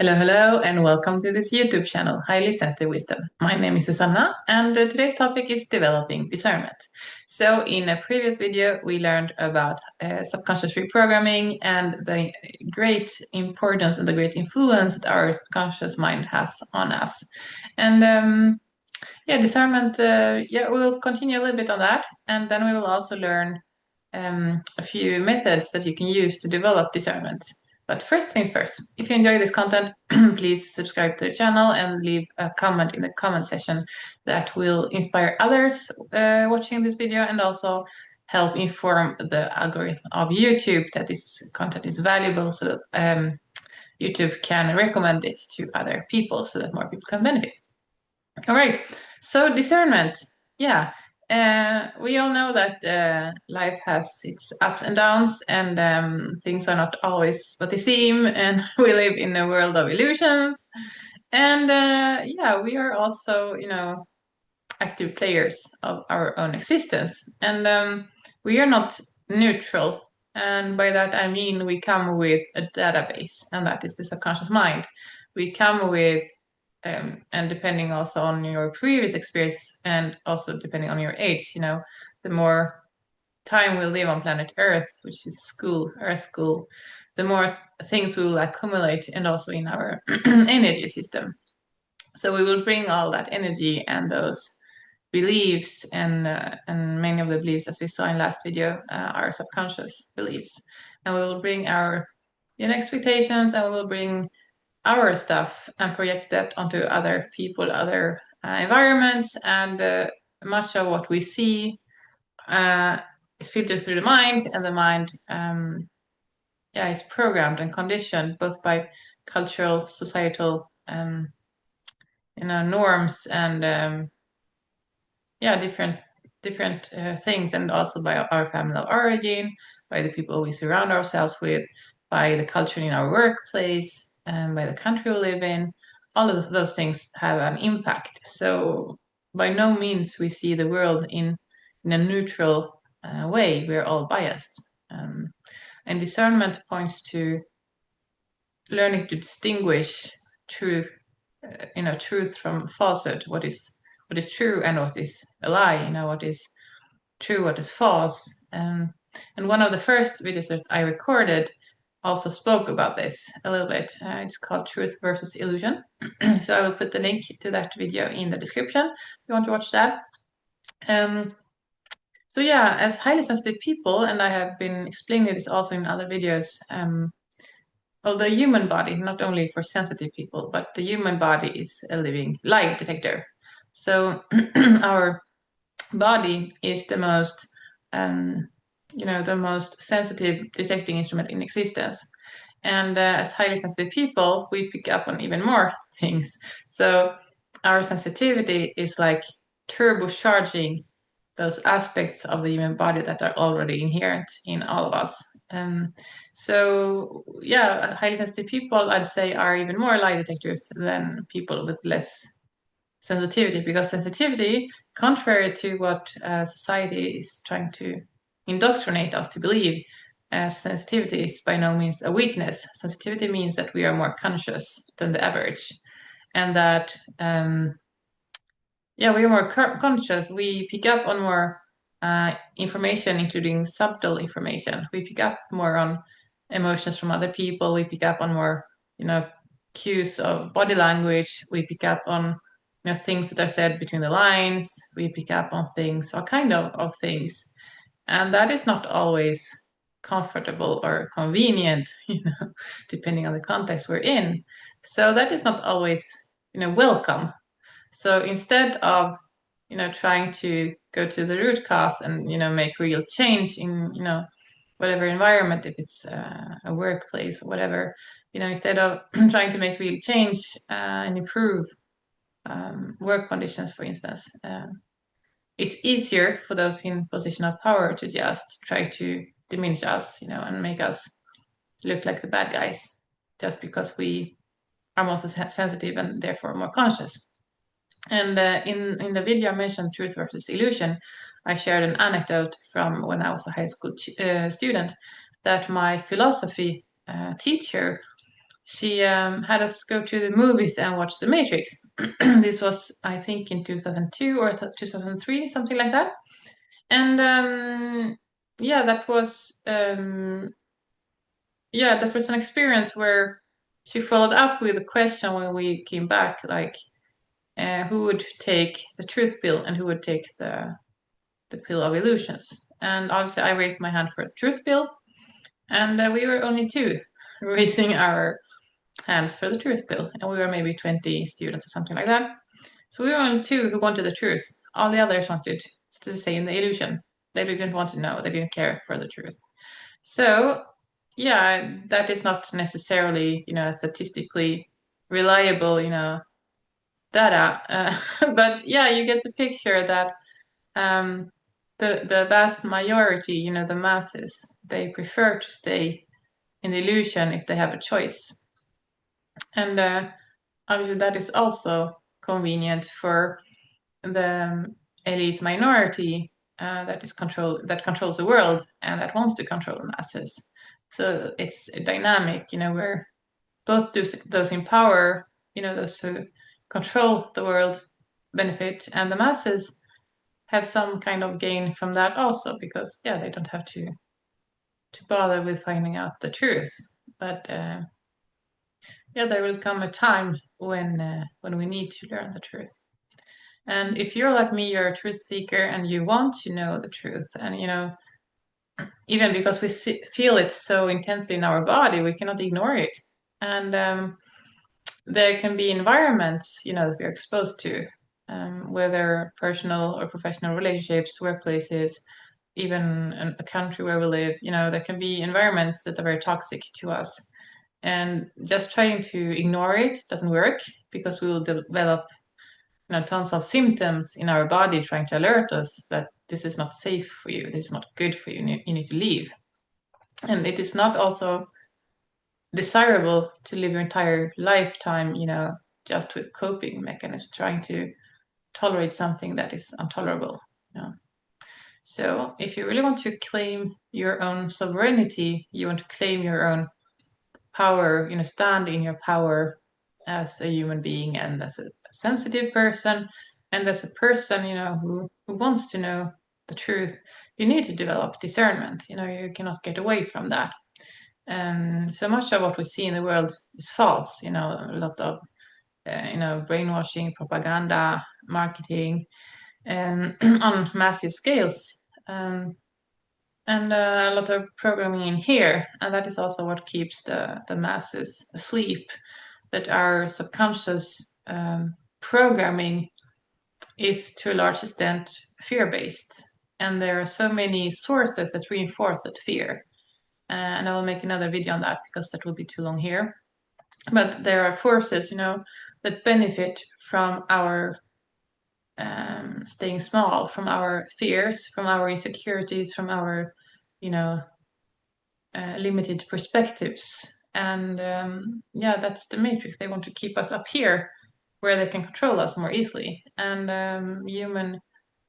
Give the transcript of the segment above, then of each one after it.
Hello, hello, and welcome to this YouTube channel, Highly Sensitive Wisdom. My name is Susanna, and today's topic is developing discernment. So, in a previous video, we learned about subconscious reprogramming and the great importance and the great influence that our subconscious mind has on us. And discernment, we'll continue a little bit on that, and then we will also learn a few methods that you can use to develop discernment. But first things first, if you enjoy this content, please subscribe to the channel and leave a comment in the comment section that will inspire others watching this video and also help inform the algorithm of YouTube that this content is valuable so that YouTube can recommend it to other people so that more people can benefit. All right, so discernment. Yeah, we all know that life has its ups and downs, and things are not always what they seem, and we live in a world of illusions. And we are also, active players of our own existence, and we are not neutral. And by that I mean we come with a database, and that is the subconscious mind. We come with and depending also on your previous experience and also depending on your age, the more time we live on planet Earth, which is Earth school, the more things we will accumulate and also in our energy system. So we will bring all that energy and those beliefs and many of the beliefs, as we saw in last video, are subconscious beliefs. And we will bring our expectations, and we will bring our stuff and project that onto other people, other environments, and much of what we see is filtered through the mind, and the mind is programmed and conditioned both by cultural, societal norms and different things, and also by our family of origin, by the people we surround ourselves with, by the culture in our workplace, and by the country we live in. All of those things have an impact. So by no means we see the world in a neutral way. We're all biased. And discernment points to learning to distinguish truth, truth from falsehood. What is true and what is a lie? What is true, what is false? And one of the first videos that I recorded also spoke about this a little bit. It's called Truth versus Illusion. So I will put the link to that video in the description if you want to watch that. As highly sensitive people, and I have been explaining this also in other videos, the human body, not only for sensitive people, but the human body is a living lie detector. So our body is the most the most sensitive detecting instrument in existence. And as highly sensitive people, we pick up on even more things. So our sensitivity is like turbocharging those aspects of the human body that are already inherent in all of us. Highly sensitive people, I'd say, are even more lie detectors than people with less sensitivity, because sensitivity, contrary to what society is trying to indoctrinate us to believe, sensitivity is by no means a weakness. Sensitivity means that we are more conscious than the average, and that we are more conscious. We pick up on more information, including subtle information. We pick up more on emotions from other people. We pick up on more, cues of body language. We pick up on things that are said between the lines. We pick up on things, all kind of things, and that is not always comfortable or convenient, depending on the context we're in. So that is not always, welcome. So instead of, trying to go to the root cause and, make real change in, whatever environment, if it's a workplace or whatever, instead of trying to make real change and improve work conditions, for instance, it's easier for those in position of power to just try to diminish us, and make us look like the bad guys, just because we are more sensitive and therefore more conscious. And in the video I mentioned Truth versus Illusion, I shared an anecdote from when I was a high school student, that my philosophy teacher she had us go to the movies and watch The Matrix. This was, I think, in 2002 or 2003, something like that. And yeah, that was an experience where she followed up with a question when we came back, like, who would take the truth pill and who would take the pill of illusions? And obviously, I raised my hand for the truth pill, and we were only two raising our hands for the truth pill, and we were maybe 20 students or something like that. So we were only two who wanted the truth. All the others wanted to stay in the illusion. They didn't want to know. They didn't care for the truth. So yeah, that is not necessarily, statistically reliable, data. But yeah, you get the picture that the vast majority, the masses, they prefer to stay in the illusion if they have a choice. And obviously, that is also convenient for the elite minority that controls the world and that wants to control the masses. So it's a dynamic, where both those in power, those who control the world benefit, and the masses have some kind of gain from that also, because yeah, they don't have to bother with finding out the truth. But yeah, there will come a time when we need to learn the truth. And if you're like me, you're a truth seeker and you want to know the truth, and even because we feel it so intensely in our body, we cannot ignore it. And there can be environments, that we're exposed to, whether personal or professional relationships, workplaces, even a country where we live. There can be environments that are very toxic to us. And just trying to ignore it doesn't work, because we will develop tons of symptoms in our body trying to alert us that this is not safe for you, this is not good for you, you need to leave. And it is not also desirable to live your entire lifetime, just with coping mechanisms, trying to tolerate something that is intolerable. So if you really want to claim your own sovereignty, you want to claim your own power, stand in your power as a human being and as a sensitive person and as a person, who wants to know the truth, you need to develop discernment. You cannot get away from that. And so much of what we see in the world is false. A lot of brainwashing, propaganda, marketing, and on massive scales. And a lot of programming in here, and that is also what keeps the masses asleep. That our subconscious programming is to a large extent fear-based, and there are so many sources that reinforce that fear. And I will make another video on that because that will be too long here. But there are forces, that benefit from our staying small, from our fears, from our insecurities, from our, limited perspectives. And yeah, that's the matrix. They want to keep us up here where they can control us more easily. And human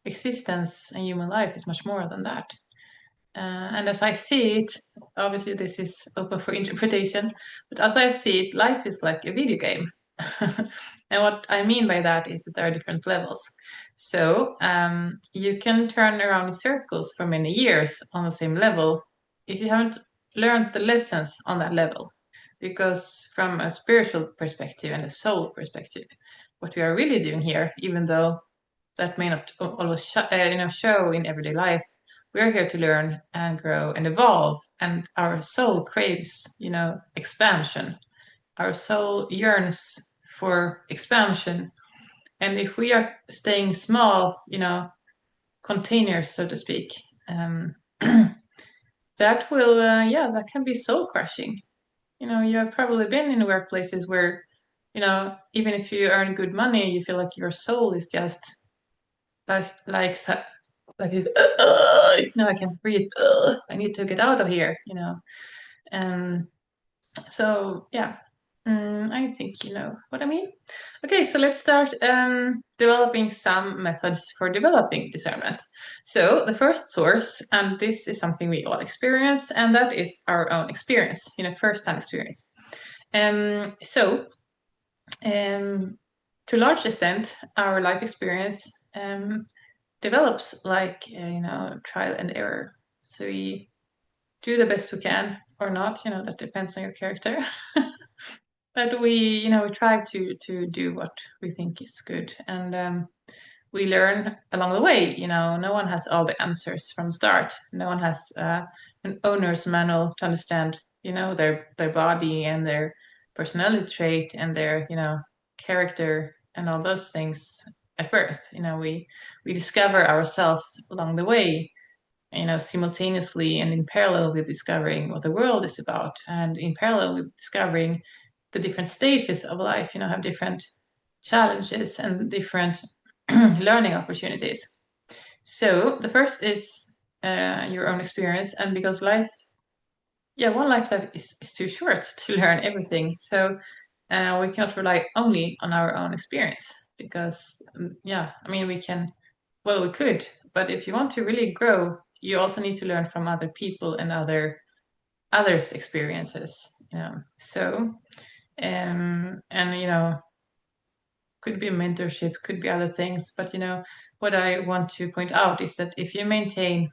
existence and human life is much more than that. And as I see it, obviously this is open for interpretation, but as I see it, life is like a video game. And what I mean by that is that there are different levels. So you can turn around in circles for many years on the same level if you haven't learned the lessons on that level. Because from a spiritual perspective and a soul perspective, what we are really doing here, even though that may not always show in everyday life, we are here to learn and grow and evolve, and our soul craves, expansion. Our soul yearns for expansion, and if we are staying small, containers, so to speak, that will, that can be soul crushing. You have probably been in workplaces where, even if you earn good money, you feel like your soul is just like I can't breathe. I need to get out of here. And so yeah, I think you know what I mean. Okay, so let's start developing some methods for developing discernment. So the first source, and this is something we all experience, and that is our own experience, first-hand experience. So, to a large extent, our life experience develops like trial and error. So we do the best we can or not. That depends on your character. But we try to do what we think is good, and we learn along the way. No one has all the answers from the start. No one has an owner's manual to understand, their body and their personality trait and their, character and all those things at birth. We discover ourselves along the way, simultaneously and in parallel with discovering what the world is about, and in parallel with discovering the different stages of life, have different challenges and different learning opportunities. So the first is your own experience, and because one lifetime is too short to learn everything, so we cannot rely only on our own experience because, we could, but if you want to really grow, you also need to learn from other people and others' experiences. So, and could be mentorship, could be other things, but what I want to point out is that if you maintain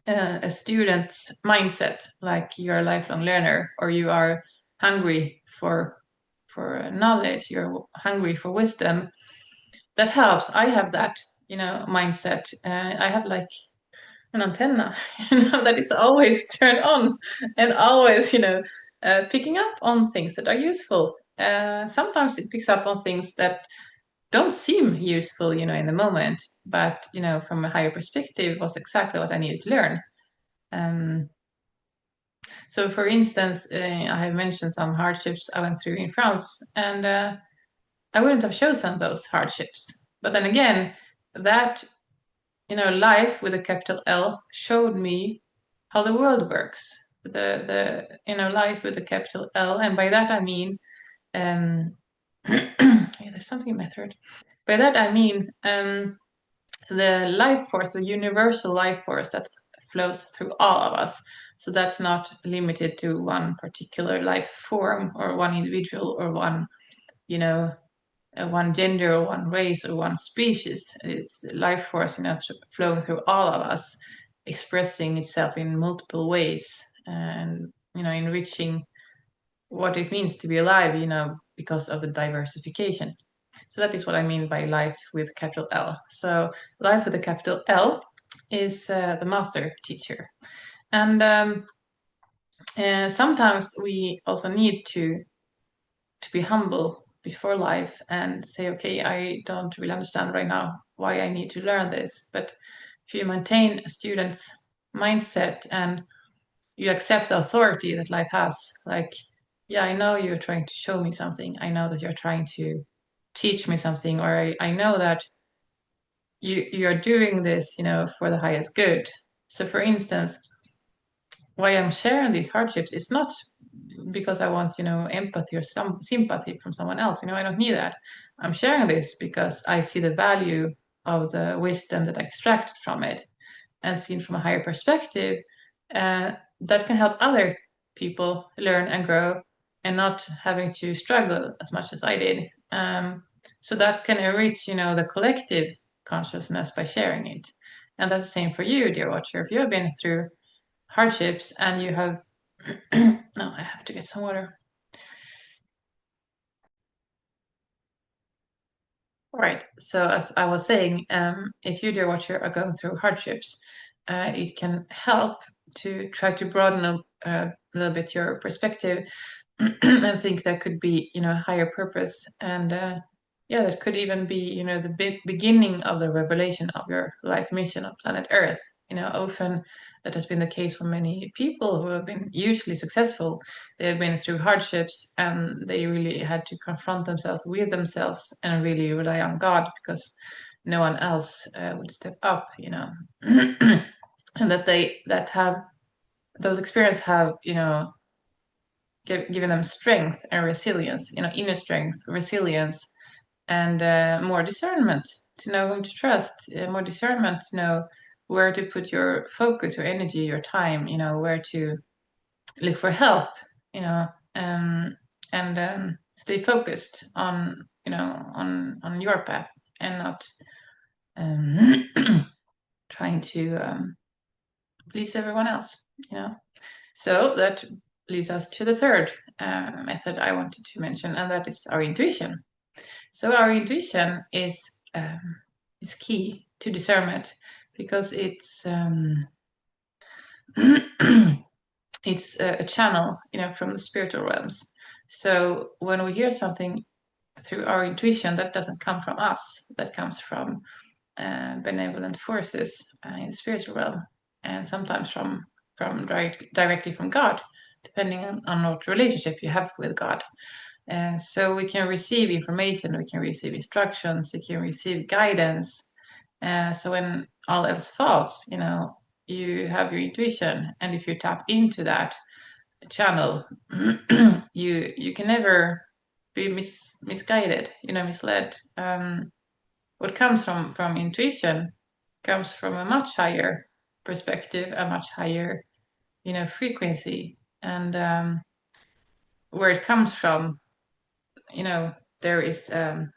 a student's mindset, like you're a lifelong learner, or you are hungry for knowledge, you're hungry for wisdom, that helps. I have that mindset. I have like an antenna that is always turned on and always picking up on things that are useful. Sometimes it picks up on things that don't seem useful in the moment, but from a higher perspective, it was exactly what I needed to learn. So for instance, I have mentioned some hardships I went through in France, and I wouldn't have chosen those hardships. But then again, that life with a capital L showed me how the world works. The life with a capital L, and by that I mean, there's something in my throat. By that I mean the life force, the universal life force that flows through all of us. So that's not limited to one particular life form or one individual or one, one gender or one race or one species. It's life force, flowing through all of us, expressing itself in multiple ways and, enriching what it means to be alive, because of the diversification. So that is what I mean by life with capital L. So life with a capital L is the master teacher. And sometimes we also need to be humble before life and say, okay, I don't really understand right now why I need to learn this. But if you maintain a student's mindset and you accept the authority that life has, like, yeah, I know you're trying to show me something. I know that you're trying to teach me something, or I know that you're doing this, for the highest good. So for instance, why I'm sharing these hardships is not because I want, empathy or some sympathy from someone else. I don't need that. I'm sharing this because I see the value of the wisdom that I extracted from it, and seen from a higher perspective, that can help other people learn and grow and not having to struggle as much as I did. So that can enrich, the collective consciousness by sharing it. And that's the same for you, dear watcher. If you have been through hardships and you have no, I have to get some water. Right. So as I was saying, if you, dear watcher, are going through hardships, it can help to try to broaden a little bit your perspective and think there could be, a higher purpose. And that could even be, the beginning of the revelation of your life mission on planet Earth. Often that has been the case for many people who have been hugely successful. They have been through hardships and they really had to confront themselves with themselves and really rely on God because no one else would step up, and that have those experiences have, given them strength and resilience, inner strength, resilience, and more discernment to know whom to trust, more discernment to know where to put your focus, your energy, your time, where to look for help, and stay focused on on your path and not trying to please everyone else. So that leads us to the third method I wanted to mention, and that is our intuition. So our intuition is key to discernment because it's it's a channel, from the spiritual realms. So when we hear something through our intuition, that doesn't come from us. That comes from benevolent forces in the spiritual realm, and sometimes from directly from God, depending on what relationship you have with God. So we can receive information, we can receive instructions, we can receive guidance. So when all else fails, you have your intuition, and if you tap into that channel, you can never be misguided, misled. What comes from intuition comes from a much higher perspective, a much higher, frequency, and where it comes from, there is a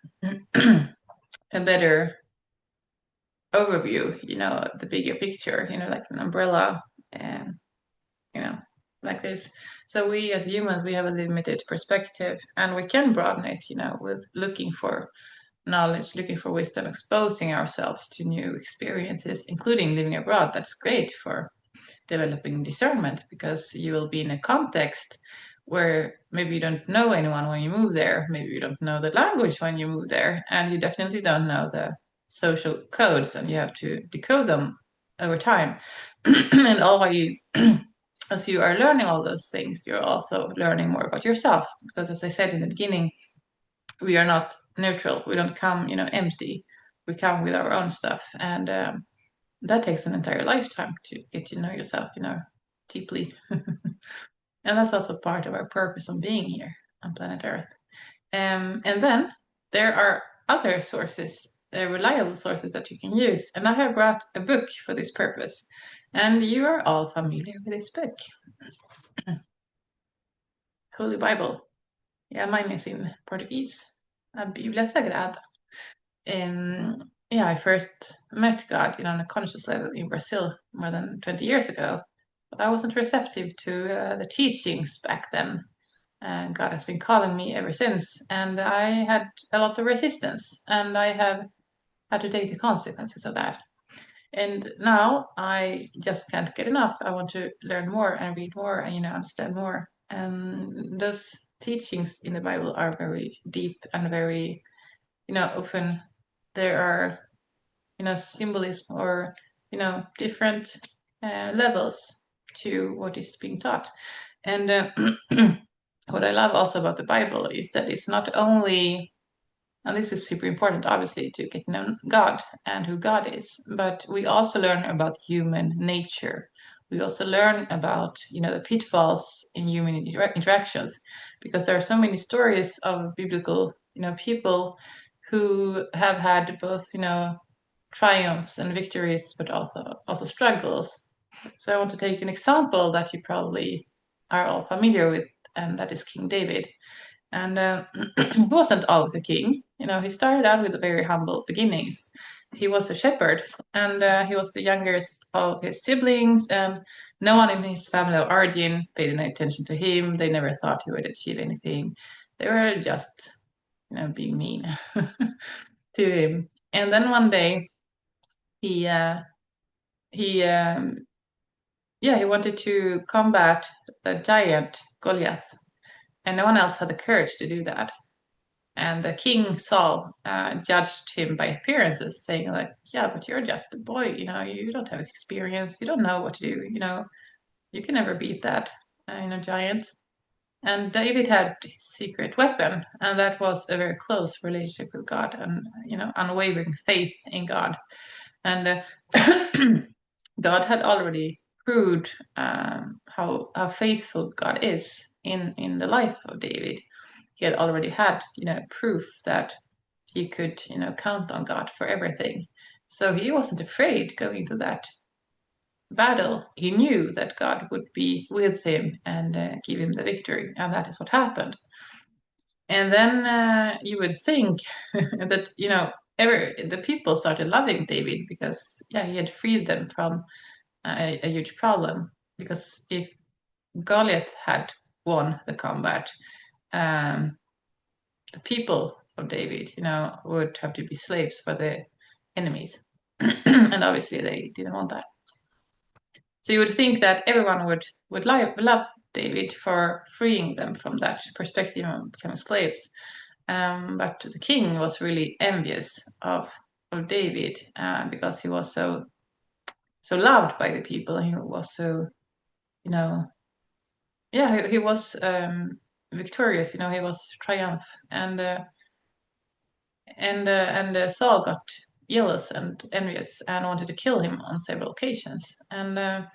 better overview, the bigger picture, like an umbrella, and like this. So we as humans, we have a limited perspective, and we can broaden it, with looking for knowledge, looking for wisdom, exposing ourselves to new experiences, including living abroad. That's great for developing discernment because you will be in a context where maybe you don't know anyone when you move there, maybe you don't know the language when you move there, and you definitely don't know the social codes, and you have to decode them over time. And all while you as you are learning all those things, you're also learning more about yourself, because as I said in the beginning, we are not neutral. We don't come, empty. We come with our own stuff, and that takes an entire lifetime to get to know yourself, deeply. And that's also part of our purpose on being here on planet Earth. And then there are other sources, reliable sources that you can use. And I have brought a book for this purpose. And you are all familiar with this book, Holy Bible. Yeah, mine is in Portuguese, a Biblia Sagrada. Yeah, I first met God, on a conscious level in Brazil more than 20 years ago. But I wasn't receptive to the teachings back then. And God has been calling me ever since. And I had a lot of resistance, and I have had to take the consequences of that. And now I just can't get enough. I want to learn more and read more and, understand more. And those teachings in the Bible are very deep and very, often there are, symbolism or, different levels to what is being taught. And what I love also about the Bible is that it's not only, and this is super important, obviously, to get to know God and who God is, but we also learn about human nature. We also learn about, the pitfalls in human interactions, because there are so many stories of biblical, people who have had both, triumphs and victories, but also struggles. So I want to take an example that you probably are all familiar with, and that is King David. And he wasn't always a king. He started out with very humble beginnings. He was a shepherd, and he was the youngest of his siblings, and no one in his family of origin paid any attention to him. They never thought he would achieve anything. They were just, being mean to him. And then one day, he he yeah, he wanted to combat the giant Goliath, and no one else had the courage to do that. And the king Saul judged him by appearances, saying like, "Yeah, but you're just a boy. You don't have experience. You don't know what to do. You can never beat that, giant." And David had his secret weapon, and that was a very close relationship with God and unwavering faith in God. And God had already proved how faithful God is in the life of David. He had already had proof that he could count on God for everything. So he wasn't afraid going into that battle. He knew that God would be with him and give him the victory, and that is what happened. And then you would think that, the people started loving David because, yeah, he had freed them from a huge problem. Because if Goliath had won the combat, um, the people of David, would have to be slaves for the enemies. And obviously they didn't want that. So you would think that everyone would love David for freeing them from that perspective of becoming slaves. But the king was really envious of David because he was so loved by the people. He was so, yeah, he was victorious. He was triumph, and Saul got jealous and envious and wanted to kill him on several occasions. And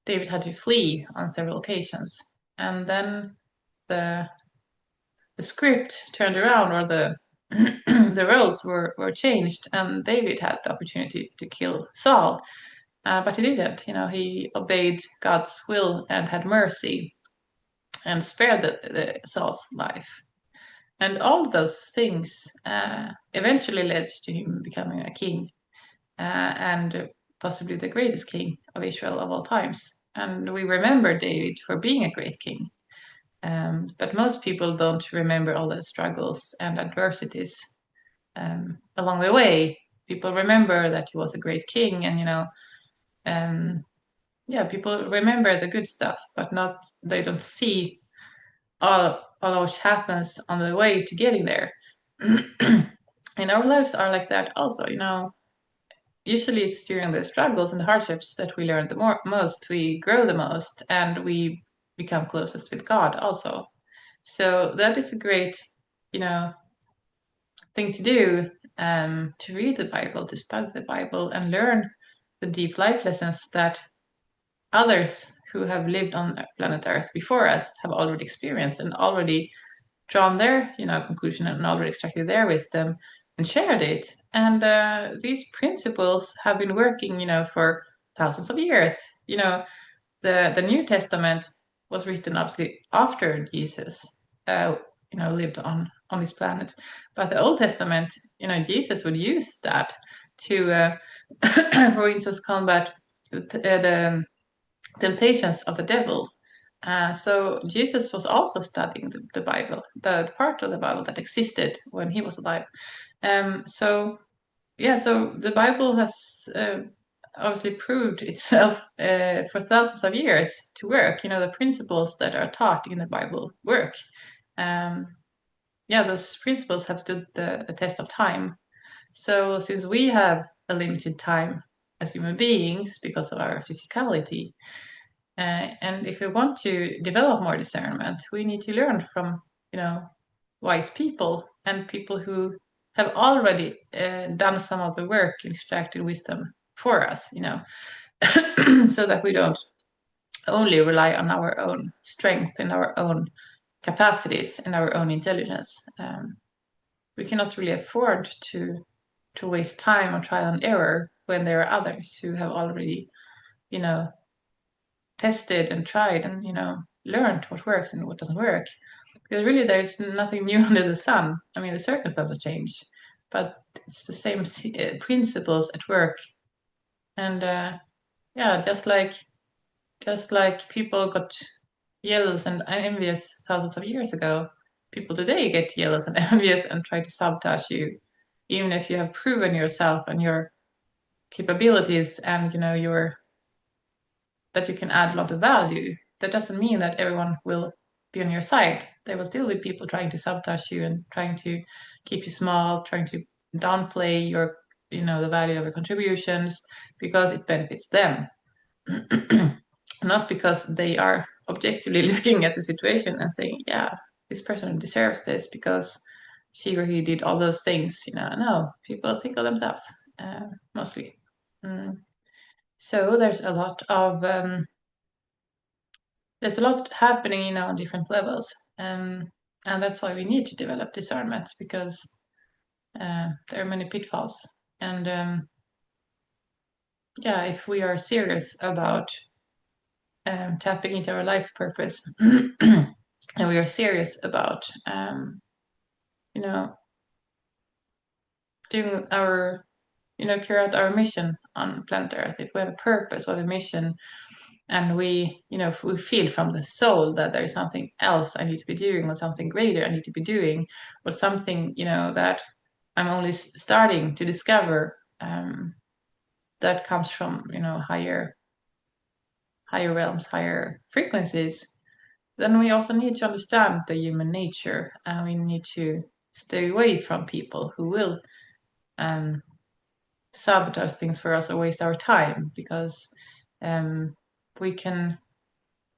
David had to flee on several occasions. And then the script turned around, or the the roles were changed, and David had the opportunity to kill Saul, but he didn't. He obeyed God's will and had mercy and spared the Saul's life. And all those things eventually led to him becoming a king, and possibly the greatest king of Israel of all times. And we remember David for being a great king. But most people don't remember all the struggles and adversities along the way. People remember that he was a great king, and people remember the good stuff, but they don't see all which happens on the way to getting there. And our lives are like that also. Usually it's during the struggles and the hardships that we learn the most, we grow the most, and we become closest with God also. So that is a great, thing to do, to read the Bible, to study the Bible, and learn the deep life lessons that others who have lived on planet Earth before us have already experienced and already drawn their, conclusion, and already extracted their wisdom and shared it. And these principles have been working, for thousands of years. The New Testament was written obviously after Jesus, lived on this planet. But the Old Testament, Jesus would use that to, for instance, combat the temptations of the devil. So Jesus was also studying the Bible, the part of the Bible that existed when he was alive. So the Bible has obviously proved itself for thousands of years to work. The principles that are taught in the Bible work. Those principles have stood the test of time. So since we have a limited time as human beings because of our physicality, and if we want to develop more discernment, we need to learn from, wise people and people who have already done some of the work and extracted wisdom for us, so that we don't only rely on our own strength and our own capacities and our own intelligence. We cannot really afford to waste time on trial and error when there are others who have already, tested and tried and learned what works and what doesn't work. Because really, there's nothing new under the sun. I mean, the circumstances change, but it's the same principles at work. And just like people got jealous and envious thousands of years ago, people today get jealous and envious and try to sabotage you, even if you have proven yourself and your capabilities and that you can add a lot of value. That doesn't mean that everyone will be on your side. There will still be people trying to sabotage you and trying to keep you small, trying to downplay your, the value of your contributions because it benefits them. Not because they are objectively looking at the situation and saying, yeah, this person deserves this because she or he did all those things. No, people think of themselves mostly. So there's a lot happening, on different levels, and that's why we need to develop discernment, because there are many pitfalls. And if we are serious about tapping into our life purpose, and we are serious about doing our, carry out our mission on planet Earth, if we have a purpose or a mission, and if we feel from the soul that there is something else I need to be doing, or something greater I need to be doing, or something, that I'm only starting to discover, that comes from, higher realms, higher frequencies, then we also need to understand the human nature, and we need to stay away from people who will sabotage things for us or waste our time, because we can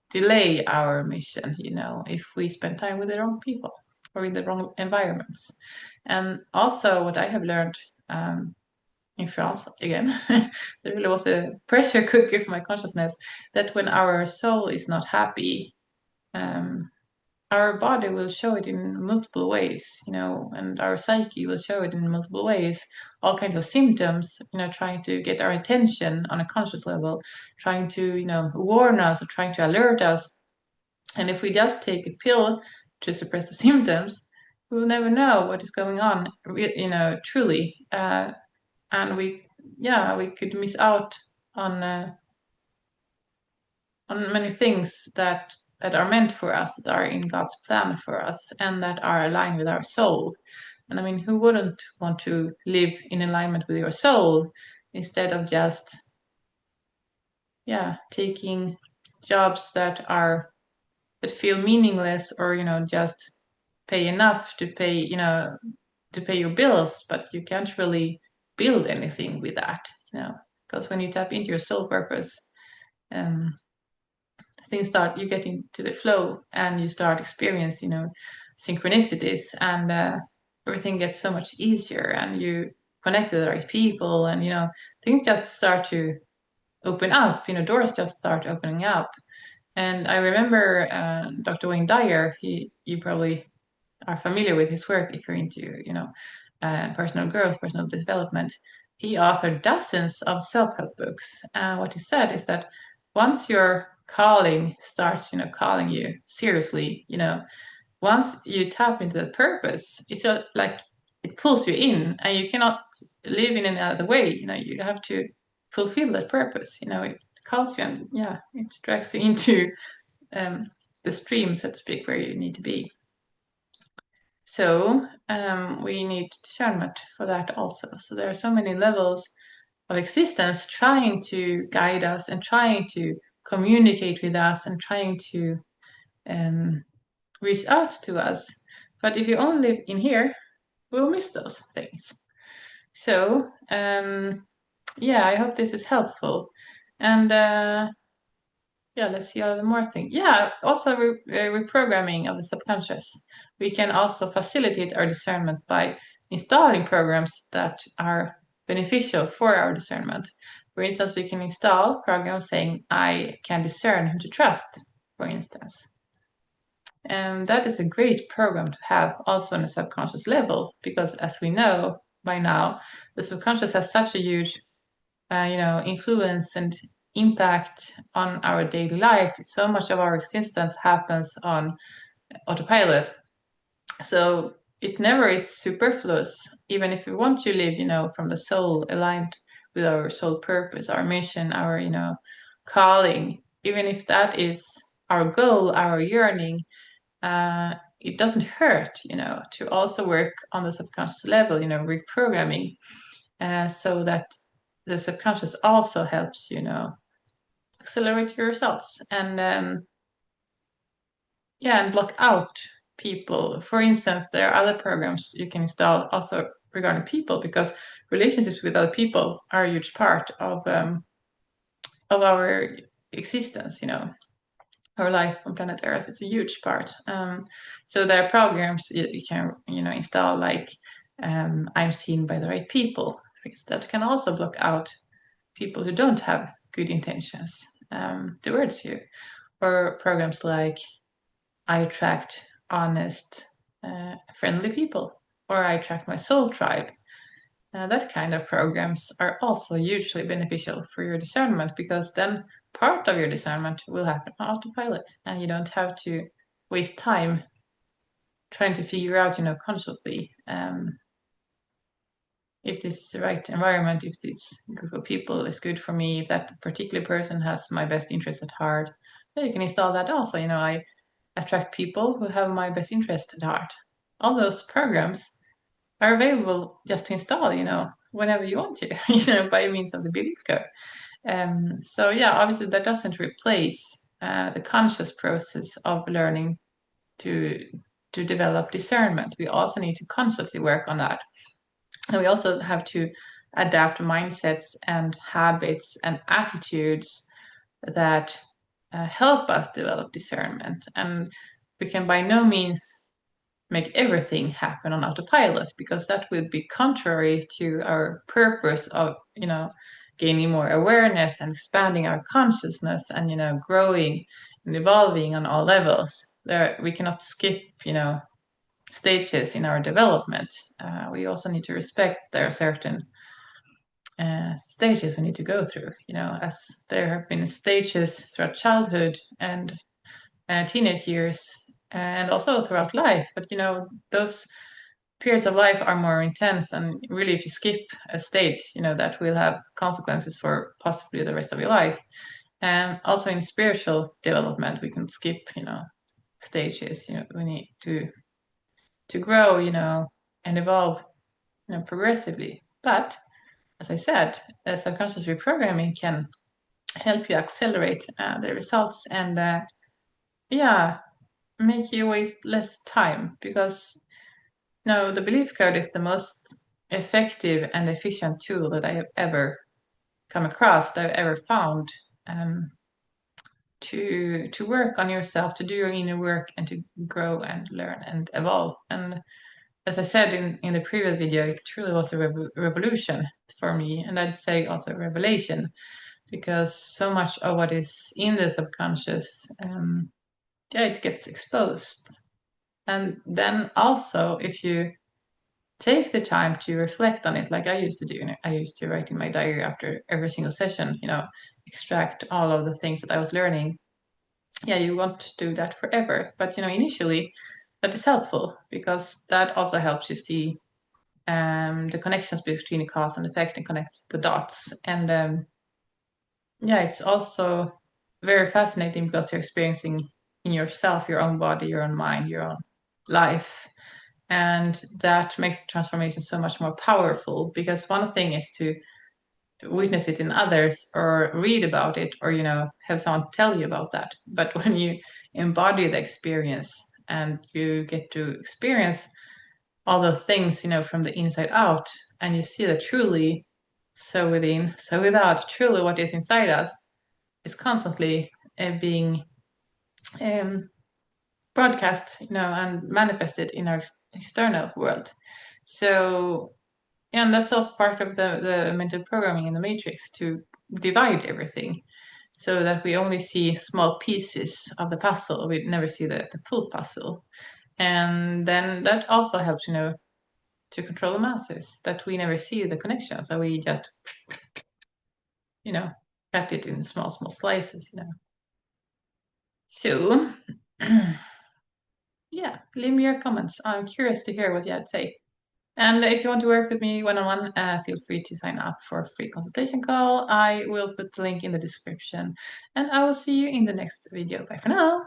delay our mission, if we spend time with the wrong people or in the wrong environments. And also, what I have learned in France, again, there really was a pressure cooker for my consciousness, that when our soul is not happy, our body will show it in multiple ways, and our psyche will show it in multiple ways, all kinds of symptoms, trying to get our attention on a conscious level, trying to, warn us or trying to alert us. And if we just take a pill to suppress the symptoms, we will never know what is going on, truly. And we could miss out on many things that are meant for us, that are in God's plan for us, and that are aligned with our soul. And I mean, who wouldn't want to live in alignment with your soul, instead of just taking jobs that feel meaningless, or just pay enough to pay your bills, but you can't really build anything with that, because when you tap into your soul purpose, you get into the flow, and you start experiencing, synchronicities, and everything gets so much easier, and you connect with the right people, and things just start to open up, doors just start opening up. And I remember Dr. Wayne Dyer, you probably are familiar with his work if you're into, personal growth, personal development. He authored dozens of self-help books. And what he said is that once your calling starts, calling you seriously, once you tap into that purpose, it's like it pulls you in, and you cannot live in any other way. You have to fulfill that purpose. It calls you, and it drags you into the stream, so to speak, where you need to be. So we need discernment for that also. So there are so many levels of existence trying to guide us, and trying to communicate with us, and trying to reach out to us. But if you only live in here, we'll miss those things. So I hope this is helpful. And let's see other more things. Also reprogramming of the subconscious. We can also facilitate our discernment by installing programs that are beneficial for our discernment. For instance, we can install programs saying, I can discern who to trust, for instance. And that is a great program to have also on a subconscious level, because as we know by now, the subconscious has such a huge influence and impact on our daily life. So much of our existence happens on autopilot. So it never is superfluous, even if we want to live, from the soul, aligned with our soul purpose, our mission, our, calling. Even if that is our goal, our yearning, it doesn't hurt, to also work on the subconscious level, reprogramming, so that the subconscious also helps, accelerate your results, and and block out people. For instance, there are other programs you can install also regarding people, because relationships with other people are a huge part of our existence. Our life on planet Earth is a huge part. So there are programs you can install, like I'm seen by the right people, that can also block out people who don't have good intentions towards you. Or programs like I attract honest, friendly people, or I attract my soul tribe. That kind of programs are also hugely beneficial for your discernment, because then part of your discernment will happen on autopilot, and you don't have to waste time trying to figure out, consciously, if this is the right environment, if this group of people is good for me, if that particular person has my best interest at heart. Yeah, you can install that also. I attract people who have my best interest at heart. All those programs are available just to install, whenever you want to, by means of the belief code. So yeah, obviously that doesn't replace the conscious process of learning to develop discernment. We also need to consciously work on that. And we also have to adapt mindsets and habits and attitudes that help us develop discernment. And we can by no means make everything happen on autopilot, because that would be contrary to our purpose of, gaining more awareness and expanding our consciousness and, growing and evolving on all levels. We cannot skip, stages in our development. We also need to respect there are certain stages we need to go through, as there have been stages throughout childhood and teenage years and also throughout life. But, those periods of life are more intense, and really if you skip a stage, that will have consequences for possibly the rest of your life. And also in spiritual development, we can skip, stages. We need to grow, and evolve, progressively. But as I said, subconscious reprogramming can help you accelerate the results and make you waste less time, because the belief code is the most effective and efficient tool that I have ever come across, that I've ever found, to work on yourself, to do your inner work, and to grow and learn and evolve. And as I said in the previous video, it truly was a revolution for me, and I'd say also a revelation, because so much of what is in the subconscious, it gets exposed. And then also, if you take the time to reflect on it, like I used to do, I used to write in my diary after every single session, extract all of the things that I was learning. Yeah, you want to do that forever, but initially that is helpful, because that also helps you see the connections between the cause and effect and connect the dots. And it's also very fascinating, because you're experiencing in yourself, your own body, your own mind, your own life. And that makes the transformation so much more powerful, because one thing is to witness it in others or read about it or, have someone tell you about that. But when you embody the experience and you get to experience all those things, from the inside out, and you see that truly, so within, so without, truly what is inside us is constantly being broadcast, and manifested in our external world. So, and that's also part of the mental programming in the matrix, to divide everything so that we only see small pieces of the puzzle. We never see the full puzzle. And then that also helps, to control the masses, that we never see the connection. So we just, cut it in small slices, So, yeah, leave me your comments. I'm curious to hear what you had to say. And if you want to work with me one-on-one, feel free to sign up for a free consultation call. I will put the link in the description, and I will see you in the next video. Bye for now.